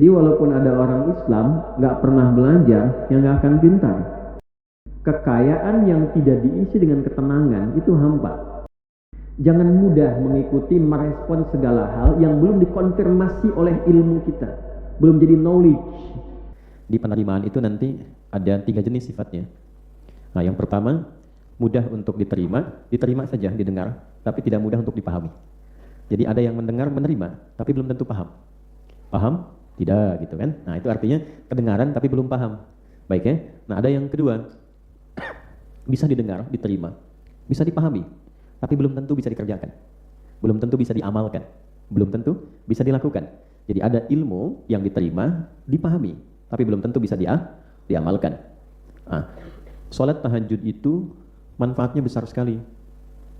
Jadi walaupun ada orang Islam nggak pernah belajar, yang nggak akan pintar. Kekayaan yang tidak diisi dengan ketenangan itu hampa. Jangan mudah mengikuti merespon segala hal yang belum dikonfirmasi oleh ilmu kita, belum jadi knowledge. Di penerimaan itu nanti ada 3 jenis sifatnya. Nah, yang pertama, mudah untuk diterima saja, didengar, tapi tidak mudah untuk dipahami. Jadi ada yang mendengar, menerima, tapi belum tentu paham. Paham? Tidak, gitu kan. Nah, itu artinya kedengaran tapi belum paham. Baik ya. Nah, ada yang kedua, bisa didengar, diterima, bisa dipahami, tapi belum tentu bisa dikerjakan, belum tentu bisa diamalkan, belum tentu bisa dilakukan. Jadi ada ilmu yang diterima, dipahami, tapi belum tentu bisa diamalkan. Nah, sholat tahajud itu manfaatnya besar sekali,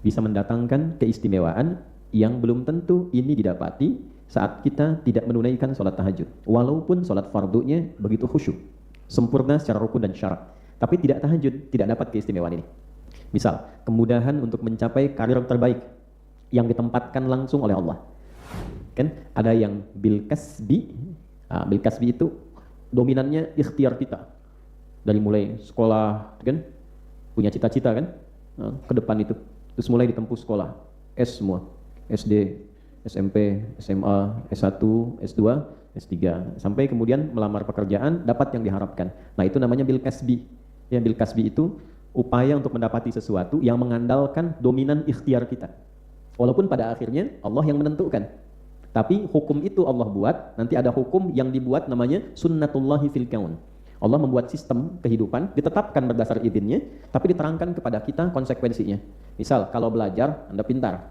bisa mendatangkan keistimewaan yang belum tentu ini didapati saat kita tidak menunaikan sholat tahajud, walaupun sholat fardunya begitu khusyuk, sempurna secara rukun dan syarat, tapi tidak tahajud, tidak dapat keistimewaan ini. Misal, kemudahan untuk mencapai karir terbaik yang ditempatkan langsung oleh Allah. Kan ada yang bil kasbi. Bil kasbi itu dominannya ikhtiar kita. Dari mulai sekolah kan, punya cita-cita kan, ke depan itu. Terus mulai ditempuh sekolah, S semua. SD, SMP, SMA, S1, S2, S3, sampai kemudian melamar pekerjaan, dapat yang diharapkan. Nah, itu namanya bil kasbi. Ya, bil kasbi itu upaya untuk mendapati sesuatu yang mengandalkan dominan ikhtiar kita. Walaupun pada akhirnya Allah yang menentukan. Tapi hukum itu Allah buat, nanti ada hukum yang dibuat namanya sunnatullahi fil kaun. Allah membuat sistem kehidupan, ditetapkan berdasar izinnya, tapi diterangkan kepada kita konsekuensinya. Misal, kalau belajar, Anda pintar,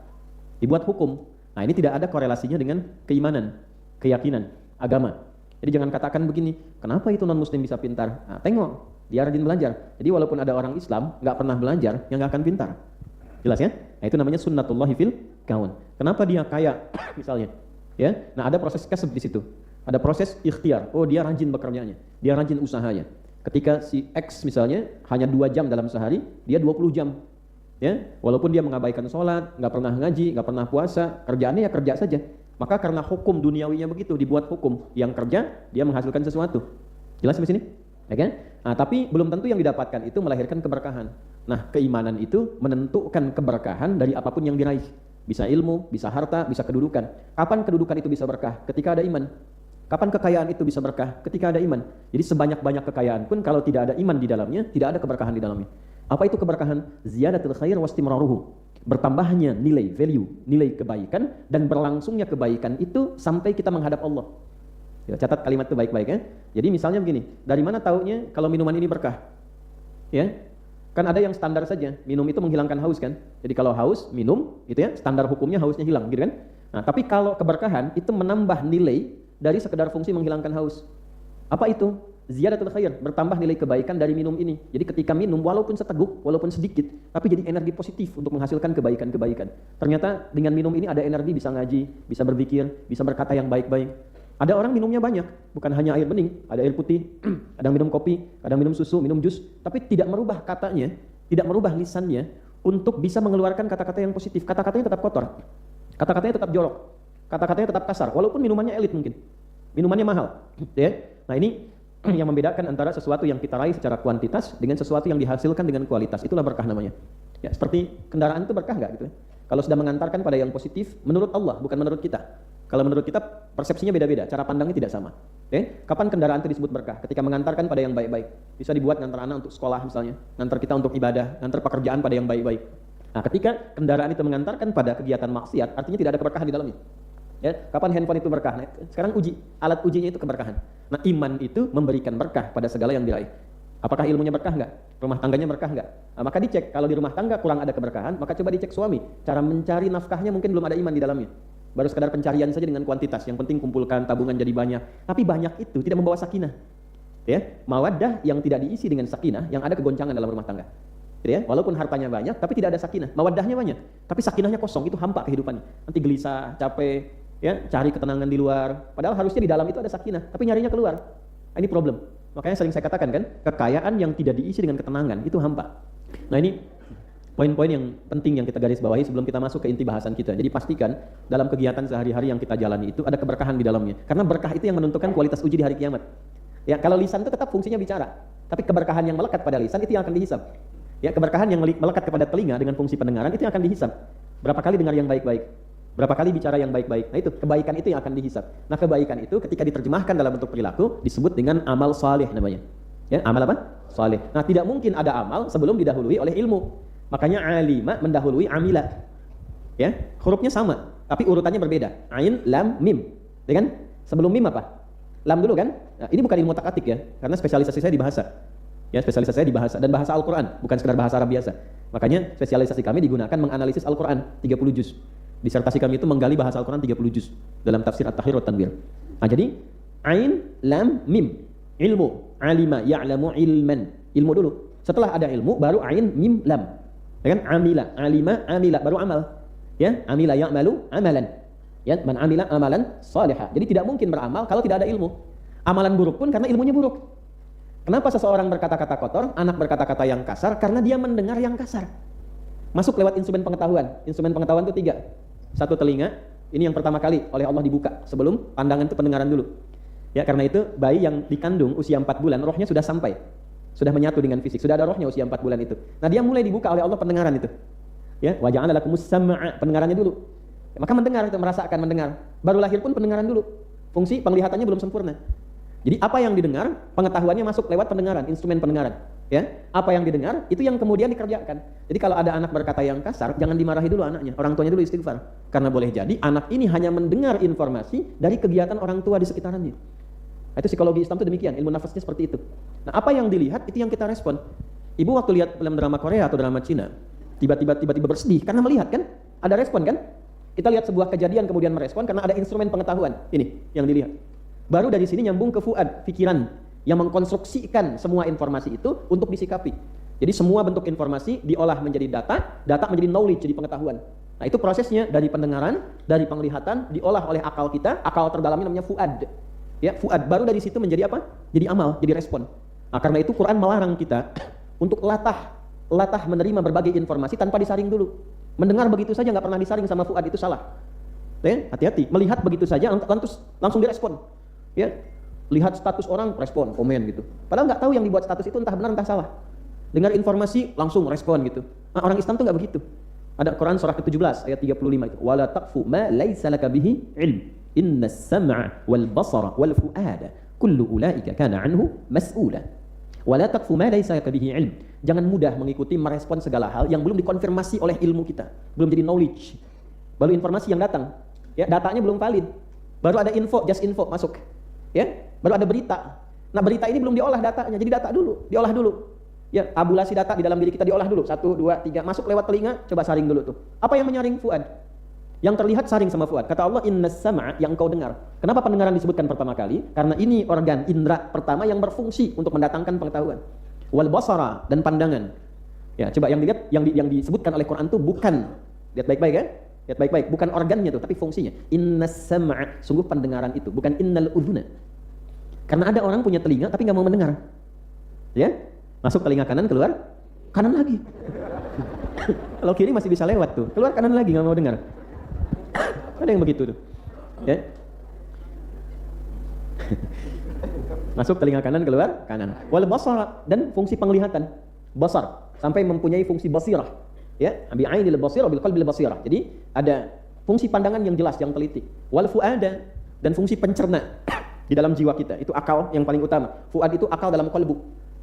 dibuat hukum. Nah, ini tidak ada korelasinya dengan keimanan, keyakinan, agama. Jadi jangan katakan begini, kenapa itu non-muslim bisa pintar? Nah, tengok, dia rajin belajar. Jadi walaupun ada orang Islam nggak pernah belajar, yang nggak akan pintar. Jelas ya? Nah, itu namanya sunnatullahi fil kaun. Kenapa dia kaya misalnya? Ya, nah ada proses kasb di situ. Ada proses ikhtiar. Oh, dia rajin bekerjanya, dia rajin usahanya. Ketika si X misalnya hanya 2 jam dalam sehari, dia 20 jam. Ya, walaupun dia mengabaikan sholat, nggak pernah ngaji, nggak pernah puasa, kerjaannya ya kerja saja. Maka karena hukum duniawinya begitu, dibuat hukum, yang kerja dia menghasilkan sesuatu. Jelas di sini? Ya kan? Nah, tapi belum tentu yang didapatkan itu melahirkan keberkahan. Nah, keimanan itu menentukan keberkahan dari apapun yang diraih. Bisa ilmu, bisa harta, bisa kedudukan. Kapan kedudukan itu bisa berkah? Ketika ada iman. Kapan kekayaan itu bisa berkah? Ketika ada iman. Jadi sebanyak-banyak kekayaan pun kalau tidak ada iman di dalamnya, tidak ada keberkahan di dalamnya. Apa itu keberkahan? Ziyadatul khair wastimraruhu. Bertambahnya nilai value, nilai kebaikan dan berlangsungnya kebaikan itu sampai kita menghadap Allah. Ya, catat kalimat itu baik-baik ya. Jadi misalnya begini, dari mana taunya kalau minuman ini berkah? Ya. Kan ada yang standar saja, minum itu menghilangkan haus kan? Jadi kalau haus, minum, gitu ya, standar hukumnya hausnya hilang, gitu kan? Nah, tapi kalau keberkahan itu menambah nilai dari sekedar fungsi menghilangkan haus. Apa itu? Ziyadatul khair, bertambah nilai kebaikan dari minum ini. Jadi ketika minum, walaupun seteguk, walaupun sedikit, tapi jadi energi positif untuk menghasilkan kebaikan-kebaikan. Ternyata dengan minum ini ada energi, bisa ngaji, bisa berpikir, bisa berkata yang baik-baik. Ada orang minumnya banyak, bukan hanya air bening, ada air putih, kadang minum kopi, kadang minum susu, minum jus, tapi tidak merubah katanya, tidak merubah lisannya untuk bisa mengeluarkan kata-kata yang positif. Kata-katanya tetap kotor, kata-katanya tetap jorok, kata-katanya tetap kasar, walaupun minumannya elit mungkin, minumannya mahal. Ya? Nah, ini yang membedakan antara sesuatu yang kita raih secara kuantitas dengan sesuatu yang dihasilkan dengan kualitas. Itulah berkah namanya. Ya, seperti kendaraan itu berkah nggak gitu? Kalau sudah mengantarkan pada yang positif, menurut Allah, bukan menurut kita. Kalau menurut kita, persepsinya beda-beda, cara pandangnya tidak sama. Okay? Kapan kendaraan itu disebut berkah? Ketika mengantarkan pada yang baik-baik. Bisa dibuat ngantar anak untuk sekolah misalnya, ngantar kita untuk ibadah, ngantar pekerjaan pada yang baik-baik. Nah, ketika kendaraan itu mengantarkan pada kegiatan maksiat, artinya tidak ada keberkahan di dalamnya. Ya, kapan handphone itu berkah? Nah, sekarang uji, alat ujinya itu keberkahan. Nah, iman itu memberikan berkah pada segala yang diraih. Apakah ilmunya berkah enggak? Rumah tangganya berkah enggak? Nah, maka dicek, kalau di rumah tangga kurang ada keberkahan, maka coba dicek suami. Cara mencari nafkahnya mungkin belum ada iman di dalamnya. Baru sekadar pencarian saja dengan kuantitas. Yang penting kumpulkan tabungan jadi banyak. Tapi banyak itu tidak membawa sakinah. Ya, mawaddah yang tidak diisi dengan sakinah, yang ada kegoncangan dalam rumah tangga. Ya, walaupun hartanya banyak, tapi tidak ada sakinah. Mawaddahnya banyak, tapi sakinahnya kosong. Itu hampa kehidupannya. Nanti gelisah, capek, ya, cari ketenangan di luar. Padahal harusnya di dalam itu ada sakinah, tapi nyarinya keluar. Nah, ini problem. Makanya sering saya katakan kan, kekayaan yang tidak diisi dengan ketenangan itu hampa. Nah, ini poin-poin yang penting yang kita garis bawahi sebelum kita masuk ke inti bahasan kita. Jadi pastikan dalam kegiatan sehari-hari yang kita jalani itu ada keberkahan di dalamnya. Karena berkah itu yang menentukan kualitas uji di hari kiamat. Ya, kalau lisan itu tetap fungsinya bicara, tapi keberkahan yang melekat pada lisan itu yang akan dihisab. Ya, keberkahan yang melekat kepada telinga dengan fungsi pendengaran itu yang akan dihisab. Berapa kali dengar yang baik-baik? Berapa kali bicara yang baik-baik? Nah, itu kebaikan itu yang akan dihisab. Nah, kebaikan itu ketika diterjemahkan dalam bentuk perilaku disebut dengan amal saleh namanya. Ya, amal apa? Saleh. Nah, tidak mungkin ada amal sebelum didahului oleh ilmu. Makanya alima mendahului amila. Ya, hurufnya sama, tapi urutannya berbeda. Ain, lam, mim. Ya kan? Sebelum mim apa? Lam dulu kan? Nah, ini bukan ilmu takatik ya, karena spesialisasi saya di bahasa. Ya, spesialisasi saya di bahasa dan bahasa Al-Qur'an, bukan sekedar bahasa Arab biasa. Makanya spesialisasi kami digunakan menganalisis Al-Qur'an 30 juz. Disertasi kami itu menggali bahasa Al-Qur'an 30 juz dalam tafsir At-Tahrir wa Tanwir. Nah, jadi ain, lam, mim. Ilmu, alima, ya'lamu ilman. Ilmu dulu. Setelah ada ilmu baru ain, mim, lam. Ya kan? Amila, alima, amila, baru amal. Ya, amila ya'malu amalan. Ya, man amila amalan salihah. Jadi tidak mungkin beramal kalau tidak ada ilmu. Amalan buruk pun karena ilmunya buruk. Kenapa seseorang berkata-kata kotor, anak berkata-kata yang kasar? Karena dia mendengar yang kasar. Masuk lewat instrumen pengetahuan. Instrumen pengetahuan itu 3. 1 telinga, ini yang pertama kali oleh Allah dibuka. Sebelum pandangan itu pendengaran dulu. Ya, karena itu bayi yang dikandung usia 4 bulan, rohnya sudah sampai. Sudah menyatu dengan fisik, sudah ada rohnya usia 4 bulan itu. Nah, dia mulai dibuka oleh Allah pendengaran itu. Ya, wa ja'ala lakumus sam'a, pendengarannya dulu. Ya, maka mendengar itu, merasakan mendengar. Baru lahir pun pendengaran dulu. Fungsi penglihatannya belum sempurna. Jadi apa yang didengar, pengetahuannya masuk lewat pendengaran, instrumen pendengaran. Ya, apa yang didengar itu yang kemudian dikerjakan. Jadi kalau ada anak berkata yang kasar, jangan dimarahi dulu anaknya. Orang tuanya dulu istighfar. Karena boleh jadi anak ini hanya mendengar informasi dari kegiatan orang tua di sekitarannya. Itu psikologi Islam itu demikian, ilmu nafasnya seperti itu. Nah, apa yang dilihat itu yang kita respon. Ibu waktu lihat film drama Korea atau drama Cina, tiba-tiba bersedih karena melihat kan, ada respon kan? Kita lihat sebuah kejadian kemudian merespon karena ada instrumen pengetahuan. Ini yang dilihat. Baru dari sini nyambung ke fuad, pikiran yang mengkonstruksikan semua informasi itu untuk disikapi. Jadi semua bentuk informasi diolah menjadi data, data menjadi knowledge, jadi pengetahuan. Nah, itu prosesnya dari pendengaran, dari penglihatan diolah oleh akal kita, akal terdalamnya namanya fuad. Ya, fuad baru dari situ menjadi apa? Jadi amal, jadi respon. Nah, karena itu Quran melarang kita untuk latah menerima berbagai informasi tanpa disaring dulu. Mendengar begitu saja nggak pernah disaring sama fuad itu salah. Ya, hati-hati. Melihat begitu saja langsung direspon. Ya, lihat status orang, respon, komen gitu. Padahal nggak tahu yang dibuat status itu entah benar entah salah. Dengar informasi langsung respon gitu. Nah, orang Islam tuh nggak begitu. Ada Quran surah ke-17 ayat 35 itu. Wala taqfu ma laisa laka bihi ilm. Inna as-sam'a wal basara wal fu'ada kullu ulaika kana anhu mas'ula. Wala taqfu ma laysa laka bihi ilm. Jangan mudah mengikuti merespon segala hal yang belum dikonfirmasi oleh ilmu kita, belum jadi knowledge. Baru informasi yang datang. Ya, datanya belum valid. Baru ada info, just info masuk. Ya, baru ada berita. Nah, berita ini belum diolah datanya. Jadi data dulu, diolah dulu. Ya, tabulasi data di dalam diri kita diolah dulu. 1 2 3 masuk lewat telinga, coba saring dulu tuh. Apa yang menyaring fuad? Yang terlihat saring sama fuad. Kata Allah, innas sam'a, yang engkau dengar. Kenapa pendengaran disebutkan pertama kali? Karena ini organ indera pertama yang berfungsi untuk mendatangkan pengetahuan. Wal basara, dan pandangan. Ya, coba yang dilihat, yang disebutkan oleh Quran itu bukan, lihat baik-baik ya. Lihat baik-baik, bukan organnya tuh, tapi fungsinya. Innas sam'a, sungguh pendengaran itu, bukan innal udhuna. Karena ada orang punya telinga tapi nggak mau mendengar. Ya, masuk telinga kanan, keluar kanan lagi. Kalau kiri masih bisa lewat tuh, keluar kanan lagi nggak mau dengar. Ada yang begitu tuh. Ya. Masuk telinga kanan, keluar kanan. Wal basara, dan fungsi penglihatan. Basar sampai mempunyai fungsi basirah. Ya, bi ainil basirah bil qalbil basirah. Jadi ada fungsi pandangan yang jelas, yang teliti. Wal fuada, dan fungsi pencerna di dalam jiwa kita. Itu akal yang paling utama. Fuad itu akal dalam qalbu.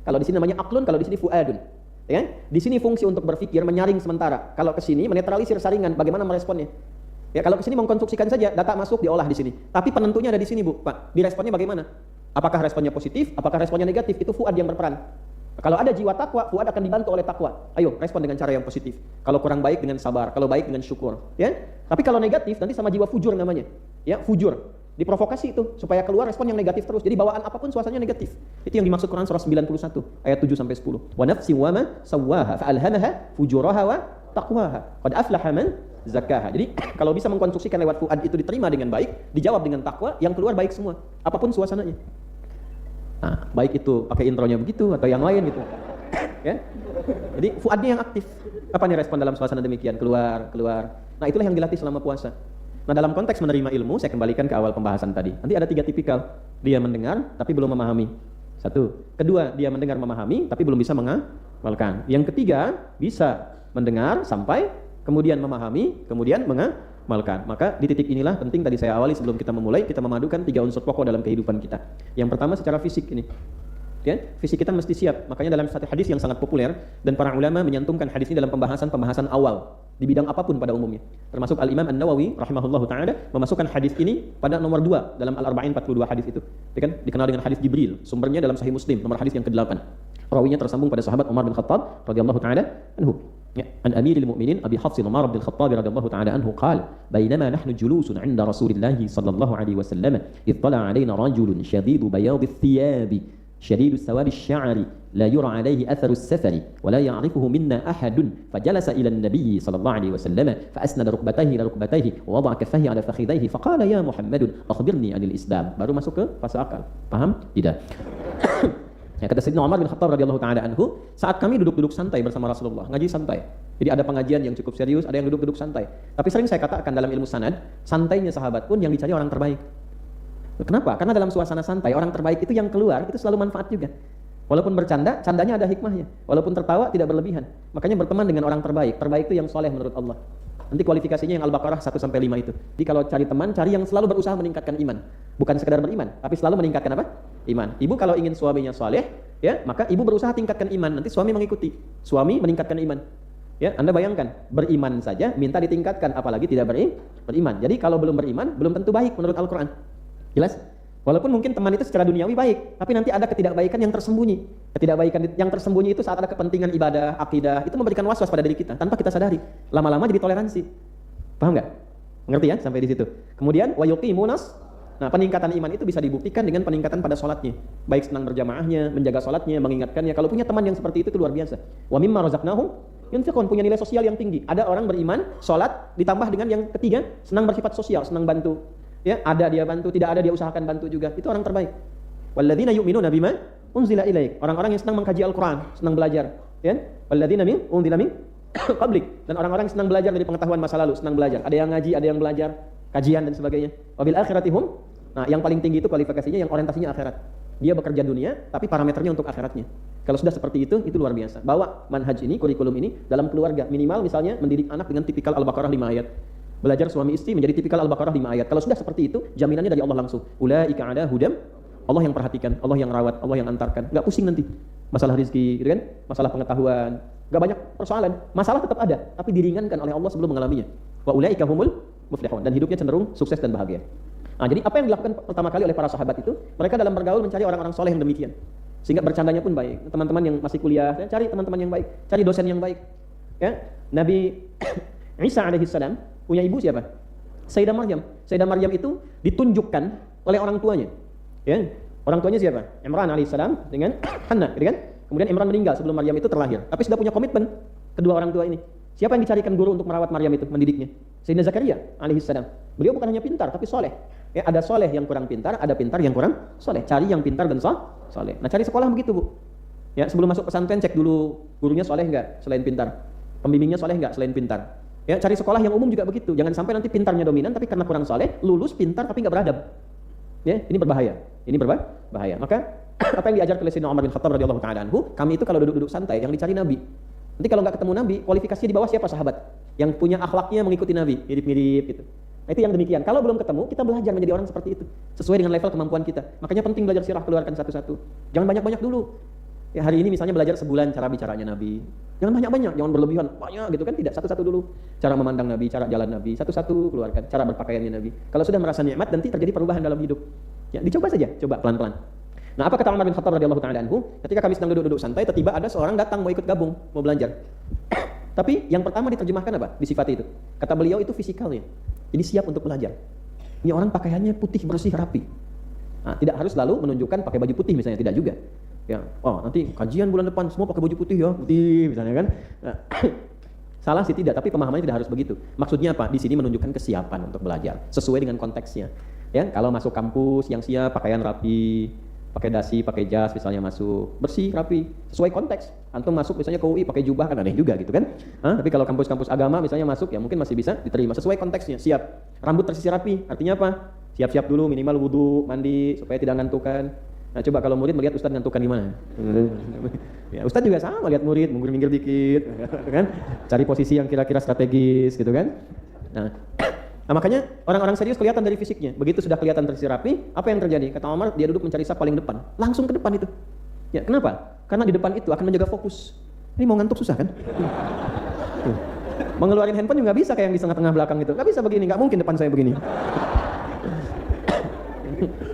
Kalau di sini namanya aklun, kalau di sini fuadun. Ya, di sini fungsi untuk berpikir, menyaring sementara. Kalau ke sini menetralisir saringan, bagaimana meresponnya? Ya, kalau ke sini mengkonstruksikan saja, data masuk diolah di sini. Tapi penentunya ada di sini, Bu, Pak. Diresponnya bagaimana? Apakah responnya positif? Apakah responnya negatif? Itu fuad yang berperan. Kalau ada jiwa takwa, fuad akan dibantu oleh takwa. Ayo, respon dengan cara yang positif. Kalau kurang baik dengan sabar, kalau baik dengan syukur, ya. Tapi kalau negatif nanti sama jiwa fujur namanya. Ya, fujur. Diprovokasi itu supaya keluar respon yang negatif terus. Jadi bawaan apapun suasananya negatif. Itu yang dimaksud Quran surah 91 ayat 7 sampai 10. Wa nafsin wa ma sawwaha fa'alhamaha fujuraha wa taqwaha. Qad aflaha man zakkaha. Jadi kalau bisa mengkonstruksikan lewat fuad itu diterima dengan baik, dijawab dengan takwa, yang keluar baik semua. Apapun suasananya. Nah, baik itu pakai intronya begitu atau yang lain gitu. Ya. Jadi fuadnya yang aktif. Apa nih respon dalam suasana demikian? Keluar. Nah, itulah yang dilatih selama puasa. Nah, dalam konteks menerima ilmu, saya kembalikan ke awal pembahasan tadi. Nanti ada 3 tipikal. Dia mendengar, tapi belum memahami. 1. Kedua, dia mendengar memahami, tapi belum bisa mengamalkan. Yang ketiga, bisa mendengar sampai kemudian memahami, kemudian mengamalkan. Maka di titik inilah penting tadi saya awali sebelum kita memulai, kita memadukan 3 unsur pokok dalam kehidupan kita. Yang pertama secara fisik ini. Ya, fisik kita mesti siap. Makanya dalam satu hadis yang sangat populer dan para ulama menyantumkan hadis ini dalam pembahasan awal di bidang apapun pada umumnya. Termasuk Al-Imam An-Nawawi rahimahullahu taala memasukkan hadis ini pada nomor 2 dalam Al-Arba'in 42 hadis itu. Ya kan? Dikenal dengan hadis Jibril. Sumbernya dalam Sahih Muslim, nomor hadis yang ke-8. Rawinya tersambung pada sahabat Umar bin Khattab radhiyallahu taala anhu. Ya, an Amiril Mukminin Abi Hafs Umar bin Khattab radhiyallahu taala anhu qala, "Bainama nahnu julusun 'inda Rasulillah sallallahu alaihi wasallam, ittala 'alaina rajulun shadidu bayadhi thiyabi." شديد السواد الشعر لا يرى عليه أثر السفر ولا يعرفه منا أحد فجلس إلى النبي صلى الله عليه وسلم فأسند ركبتيه إلى ركبتيه ووضع كفيه على فخذيه فقال يا محمد أخبرني عن الإسلام. Baru masuk ke fase akal. Paham? Tidak. Ya, kata Sayyidina Umar bin Khattab radhiyallahu taala anhu, saat kami duduk-duduk santai bersama Rasulullah, ngaji santai. Jadi ada pengajian yang cukup serius, ada yang duduk-duduk santai. Tapi sering saya katakan dalam ilmu sanad, santainya sahabat pun yang dicari orang terbaik. Kenapa? Karena dalam suasana santai, orang terbaik itu yang keluar, itu selalu manfaat juga. Walaupun bercanda, candanya ada hikmahnya. Walaupun tertawa, tidak berlebihan. Makanya berteman dengan orang terbaik. Terbaik itu yang soleh menurut Allah. Nanti kualifikasinya yang Al-Baqarah 1-5 itu. Jadi kalau cari teman, cari yang selalu berusaha meningkatkan iman. Bukan sekedar beriman, tapi selalu meningkatkan apa? Iman. Ibu kalau ingin suaminya soleh, ya, maka ibu berusaha tingkatkan iman. Nanti suami mengikuti. Suami meningkatkan iman. Ya, Anda bayangkan, beriman saja minta ditingkatkan, apalagi tidak beriman. Jadi kalau belum beriman, belum tentu baik menurut Al-Quran. Jelas? Walaupun mungkin teman itu secara duniawi baik, tapi nanti ada ketidakbaikan yang tersembunyi. Ketidakbaikan yang tersembunyi itu saat ada kepentingan ibadah, akidah, itu memberikan was-was pada diri kita tanpa kita sadari. Lama-lama jadi toleransi. Paham nggak? Ngerti ya sampai di situ. Kemudian wa yuqimunas. Nah, peningkatan iman itu bisa dibuktikan dengan peningkatan pada sholatnya. Baik senang berjamaahnya, menjaga sholatnya, mengingatkannya. Kalau punya teman yang seperti itu luar biasa. Wa mimma razaqnahum yunfiqun, punya nilai sosial yang tinggi. Ada orang beriman, sholat, ditambah dengan yang ketiga, senang bersifat sosial, senang bantu. Ya, ada dia bantu, tidak ada dia usahakan bantu juga. Itu orang terbaik. Walladzina yu'minuna bima unzila ilaik. Orang-orang yang senang mengkaji Al-Qur'an, senang belajar, ya. Walladzina unzila min qablik. Dan orang-orang yang senang belajar dari pengetahuan masa lalu, senang belajar. Ada yang ngaji, ada yang belajar, kajian dan sebagainya. Wabil akhiratihum. Nah, yang paling tinggi itu kualifikasinya yang orientasinya akhirat. Dia bekerja dunia, tapi parameternya untuk akhiratnya. Kalau sudah seperti itu luar biasa. Bawa manhaj ini, kurikulum ini dalam keluarga. Minimal misalnya mendidik anak dengan tipikal Al-Baqarah 5 ayat. Belajar suami istri menjadi tipikal Al-Baqarah 5 ayat. Kalau sudah seperti itu, jaminannya dari Allah langsung. Ulaika ala hudam. Allah yang perhatikan, Allah yang rawat, Allah yang antarkan. Enggak pusing nanti. Masalah rezeki, gitu kan? Masalah pengetahuan, enggak banyak persoalan. Masalah tetap ada, tapi diringankan oleh Allah sebelum mengalaminya. Wa ulaika humul muflihun, dan hidupnya cenderung sukses dan bahagia. Nah, jadi apa yang dilakukan pertama kali oleh para sahabat itu? Mereka dalam bergaul mencari orang-orang soleh yang demikian. Sehingga bercandanya pun baik. Teman-teman yang masih kuliah, cari teman-teman yang baik, cari dosen yang baik. Ya, Nabi Isa alaihissalam punya ibu siapa? Sayyidah Maryam. Sayyidah Maryam itu ditunjukkan oleh orang tuanya. Ya, orang tuanya siapa? Imran alaihissalam dengan Hanna, gitu kan? Kemudian Imran meninggal sebelum Maryam itu terlahir. Tapi sudah punya komitmen kedua orang tua ini. Siapa yang dicarikan guru untuk merawat Maryam itu, mendidiknya? Sayyidina Zakaria alaihissalam. Beliau bukan hanya pintar, tapi soleh. Ya, ada soleh yang kurang pintar, ada pintar yang kurang soleh. Cari yang pintar dan soleh. Nah, cari sekolah begitu, Bu. Ya, sebelum masuk pesantren cek dulu gurunya soleh enggak selain pintar. Pembimbingnya soleh enggak selain pintar. Ya, cari sekolah yang umum juga begitu. Jangan sampai nanti pintarnya dominan, tapi karena kurang soleh, lulus pintar tapi nggak beradab. Ya, ini berbahaya. Ini berbahaya. Maka apa yang diajar oleh Sayyidina Umar bin Khattab radhiyallahu taala anhu, kami itu kalau duduk-duduk santai, yang dicari Nabi. Nanti kalau nggak ketemu Nabi, kualifikasinya di bawah siapa sahabat? Yang punya akhlaknya mengikuti Nabi, mirip-mirip gitu. Nah, itu yang demikian. Kalau belum ketemu, kita belajar menjadi orang seperti itu, sesuai dengan level kemampuan kita. Makanya penting belajar sirah, keluarkan satu-satu. Jangan banyak-banyak dulu. Ya, hari ini misalnya belajar sebulan cara bicaranya Nabi. Jangan banyak-banyak, jangan berlebihan, banyak gitu kan, tidak. Satu-satu dulu. Cara memandang Nabi, cara jalan Nabi, satu-satu keluarkan. Cara berpakaiannya Nabi. Kalau sudah merasa nikmat, nanti terjadi perubahan dalam hidup. Ya, dicoba saja, coba pelan-pelan. Nah, apa kata Umar bin Khattab radhiyallahu taala anhu? Ketika kami sedang duduk-duduk santai, tiba-tiba ada seorang datang mau ikut gabung, mau belajar. Tapi yang pertama diterjemahkan apa? Disifati itu. Kata beliau itu fisikalnya. Jadi siap untuk belajar. Ini orang pakaiannya putih, bersih, rapi. Nah, tidak harus lalu menunjukkan pakai baju putih misalnya, tidak juga. Ya, oh nanti kajian bulan depan semua pakai baju putih ya, putih misalnya kan. Nah, salah sih tidak, tapi pemahamannya tidak harus begitu. Maksudnya apa? Di sini menunjukkan kesiapan untuk belajar sesuai dengan konteksnya. Ya, kalau masuk kampus yang siap pakaian rapi, pakai dasi, pakai jas misalnya masuk, bersih, rapi, sesuai konteks. Antum masuk misalnya ke UI pakai jubah kan aneh juga gitu kan. Tapi kalau kampus-kampus agama misalnya masuk ya mungkin masih bisa diterima sesuai konteksnya, siap. Rambut tersisir rapi, artinya apa? Siap-siap dulu minimal wudu, mandi supaya tidak ngantukan. Nah coba kalau murid melihat ustadz ngantukan gimana? Ya ustadz juga sama lihat murid minggir-minggir dikit, kan? Cari posisi yang kira-kira strategis gitu kan. Nah makanya orang-orang serius kelihatan dari fisiknya. Begitu sudah kelihatan tersisir rapi, apa yang terjadi? Kata Omar, dia duduk mencari saf paling depan. Langsung ke depan itu. Ya, kenapa? Karena di depan itu akan menjaga fokus. Ini mau ngantuk susah kan? Mengeluarin handphone juga bisa kayak yang di tengah-tengah belakang itu. Gak bisa begini, gak mungkin depan saya begini.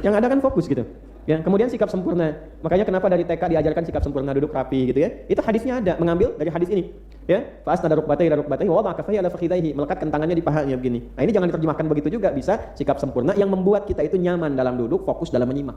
Yang ada kan fokus gitu. Ya, kemudian sikap sempurna. Makanya kenapa dari TK diajarkan sikap sempurna, duduk rapi gitu ya. Itu hadisnya ada, mengambil dari hadis ini. Ya, fa'asnada rukbatayhi ila rukbatayhi wa wada'a kaffayhi ala fakhidaihi, melekatkan tangannya di pahanya begini. Nah, ini jangan diterjemahkan begitu juga, bisa sikap sempurna yang membuat kita itu nyaman dalam duduk, fokus dalam menyimak.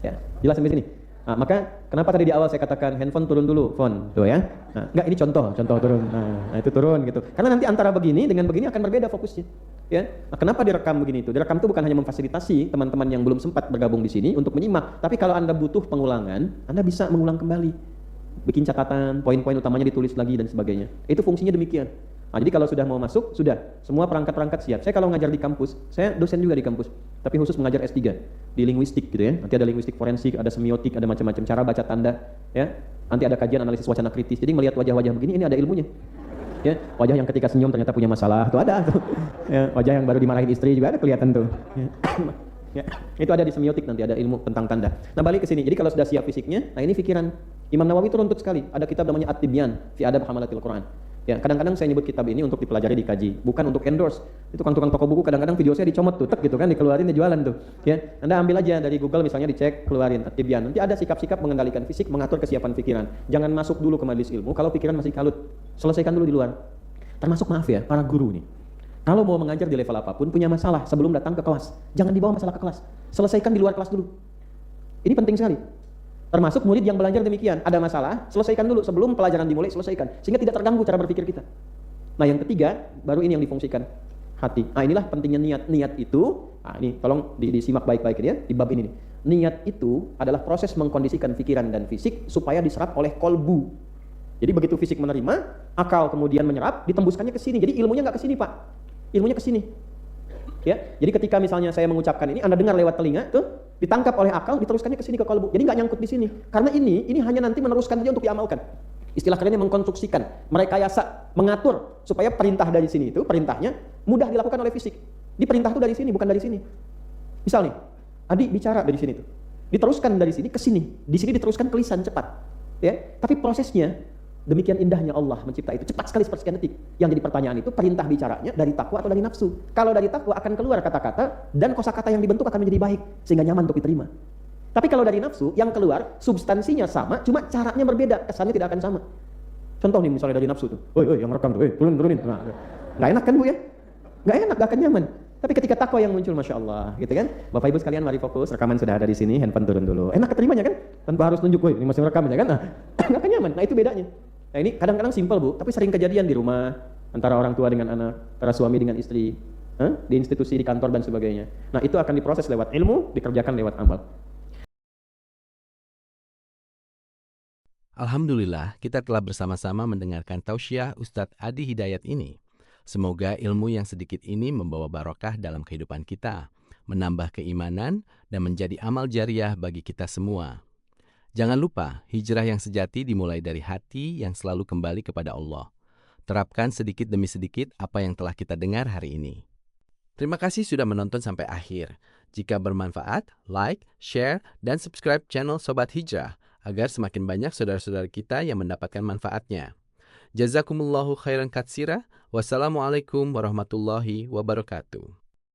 Ya, jelas sampai sini. Nah, maka kenapa tadi di awal saya katakan handphone turun dulu, phone, tuh ya. Nah, enggak ini contoh turun. Nah, itu turun gitu. Karena nanti antara begini dengan begini akan berbeda fokusnya. Ya. Nah, kenapa direkam begini itu? Direkam itu bukan hanya memfasilitasi teman-teman yang belum sempat bergabung di sini untuk menyimak, tapi kalau Anda butuh pengulangan, Anda bisa mengulang kembali. Bikin catatan, poin-poin utamanya ditulis lagi dan sebagainya. Itu fungsinya demikian. Nah, jadi kalau sudah mau masuk, sudah. Semua perangkat-perangkat siap. Saya kalau ngajar di kampus, saya dosen juga di kampus, tapi khusus mengajar S3 di linguistik gitu ya. Nanti ada linguistik forensik, ada semiotik, ada macam-macam cara baca tanda, ya. Nanti ada kajian analisis wacana kritis. Jadi melihat wajah-wajah begini, ini ada ilmunya. Ya, wajah yang ketika senyum ternyata punya masalah, tuh ada tuh. Ya, wajah yang baru dimarahin istri juga ada kelihatan tuh. Ya. Ya, itu ada di semiotik, nanti ada ilmu tentang tanda. Nah, balik ke sini. Jadi kalau sudah siap fisiknya, nah ini pikiran. Imam Nawawi itu runtut sekali. Ada kitab namanya At-Tibyan fi Adab Hamalatil Quran. Ya, kadang-kadang saya nyebut kitab ini untuk dipelajari, dikaji, bukan untuk endorse. Itu tukang-tukang toko buku kadang-kadang video saya dicomot tuh, tek gitu kan, dikeluarin, dijualan tuh. Ya, Anda ambil aja dari Google misalnya, dicek, keluarin At-Tibyan. Nanti ada sikap-sikap mengendalikan fisik, mengatur kesiapan pikiran. Jangan masuk dulu ke majelis ilmu kalau pikiran masih kalut. Selesaikan dulu di luar. Termasuk maaf ya, para guru nih. Kalau mau mengajar di level apapun, punya masalah sebelum datang ke kelas. Jangan dibawa masalah ke kelas. Selesaikan di luar kelas dulu. Ini penting sekali. Termasuk murid yang belajar demikian. Ada masalah, selesaikan dulu sebelum pelajaran dimulai, selesaikan. Sehingga tidak terganggu cara berpikir kita. Nah yang ketiga, baru ini yang difungsikan. Hati. Nah inilah pentingnya niat. Niat itu, nah ini tolong disimak baik-baik ya, di bab ini nih. Niat itu adalah proses mengkondisikan pikiran dan fisik supaya diserap oleh kolbu. Jadi begitu fisik menerima, akal kemudian menyerap, ditembuskannya ke sini. Jadi ilmunya nggak ke sini Pak. Ilmunya ke sini. Ya, jadi ketika misalnya saya mengucapkan ini, Anda dengar lewat telinga, tuh ditangkap oleh akal, diteruskannya ke sini ke kalbu. Jadi nggak nyangkut di sini. Karena ini hanya nanti meneruskan saja untuk diamalkan. Istilah kerennya mengkonstruksikan, merekayasa, mengatur supaya perintah dari sini itu, perintahnya mudah dilakukan oleh fisik. Di perintah itu dari sini, bukan dari sini. Misal nih, Adi bicara dari sini tuh, diteruskan dari sini ke sini. Di sini diteruskan ke lisan cepat. Ya, tapi prosesnya demikian indahnya Allah mencipta itu cepat sekali seperti sekian detik. Yang jadi pertanyaan itu perintah bicaranya dari takwa atau dari nafsu. Kalau dari takwa akan keluar kata-kata dan kosakata yang dibentuk akan menjadi baik sehingga nyaman untuk diterima. Tapi kalau dari nafsu yang keluar substansinya sama, cuma caranya berbeda, kesannya tidak akan sama. Contoh nih misalnya dari nafsu tuh, oi yang rekam tuh, turunin. Nah, nggak enak kan Bu ya? Nggak enak, nggak akan nyaman. Tapi ketika takwa yang muncul, masya Allah, gitu kan? Bapak Ibu sekalian, mari fokus. Rekaman sudah ada di sini, handphone turun dulu. Enak keterimanya kan? Tanpa harus tunjuk, ini masih rekam ya kan? Nah, nggak akan nyaman. Nah itu bedanya. Nah ini kadang-kadang simpel Bu, tapi sering kejadian di rumah, antara orang tua dengan anak, antara suami dengan istri, di institusi, di kantor dan sebagainya. Nah itu akan diproses lewat ilmu, dikerjakan lewat amal. Alhamdulillah, kita telah bersama-sama mendengarkan tausiah Ustadz Adi Hidayat ini. Semoga ilmu yang sedikit ini membawa barokah dalam kehidupan kita, menambah keimanan, dan menjadi amal jariah bagi kita semua. Jangan lupa, hijrah yang sejati dimulai dari hati yang selalu kembali kepada Allah. Terapkan sedikit demi sedikit apa yang telah kita dengar hari ini. Terima kasih sudah menonton sampai akhir. Jika bermanfaat, like, share, dan subscribe channel Sobat Hijrah, agar semakin banyak saudara-saudara kita yang mendapatkan manfaatnya. Jazakumullahu khairan katsira. Wassalamualaikum warahmatullahi wabarakatuh.